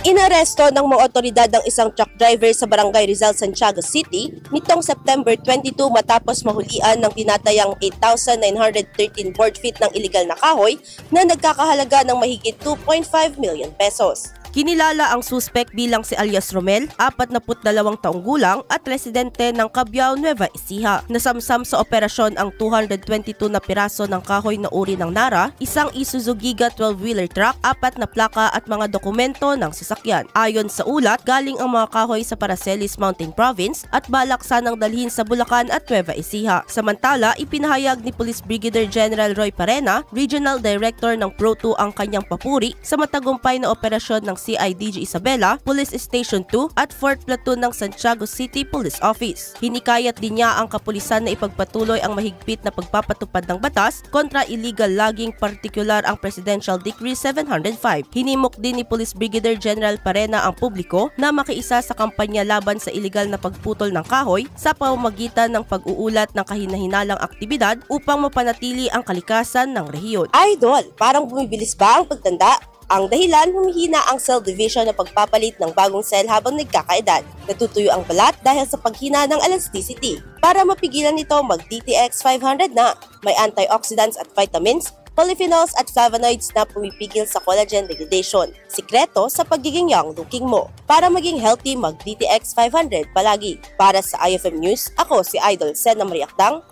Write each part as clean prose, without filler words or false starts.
Inaresto ng mga otoridad ang isang truck driver sa Barangay Rizal, Santiago City nitong September 22 matapos mahulian ng tinatayang 8,913 board feet ng iligal na kahoy na nagkakahalaga ng mahigit 2.5 million pesos. Kinilala ang suspect bilang si alias Romel, 42 taong gulang at residente ng Cabiao, Nueva Ecija. Nasamsam sa operasyon ang 222 na piraso ng kahoy na uri ng Nara, isang Isuzu Giga 12-wheeler truck, 4 na plaka at mga dokumento ng sasakyan. Ayon sa ulat, galing ang mga kahoy sa Paracelis Mountain Province at balak sanang dalhin sa Bulacan at Nueva Ecija. Samantala, ipinahayag ni Police Brigadier General Roy Parena, Regional Director ng Pro2 ang kanyang papuri sa matagumpay na operasyon ng CIDG Isabela, Police Station 2 at 4th Platoon ng Santiago City Police Office. Hinikayat din niya ang kapulisan na ipagpatuloy ang mahigpit na pagpapatupad ng batas kontra illegal logging, partikular ang Presidential Decree 705. Hinimok din ni Police Brigadier General Parena ang publiko na makiisa sa kampanya laban sa illegal na pagputol ng kahoy sa pamamagitan ng pag-uulat ng kahinahinalang aktibidad upang mapanatili ang kalikasan ng rehiyon. Idol, parang bumibilis ba ang pagtanda? Ang dahilan, humihina ang cell division na pagpapalit ng bagong cell habang nagkakaedad. Natutuyo ang balat dahil sa paghina ng elasticity. Para mapigilan ito, mag-DTX 500 na. May antioxidants at vitamins, polyphenols at flavonoids na pumipigil sa collagen degradation. Sikreto sa pagiging young looking mo. Para maging healthy, mag-DTX 500 palagi. Para sa IFM News, ako si Idol Sena Mariakdang,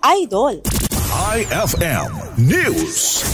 Idol. IFM News.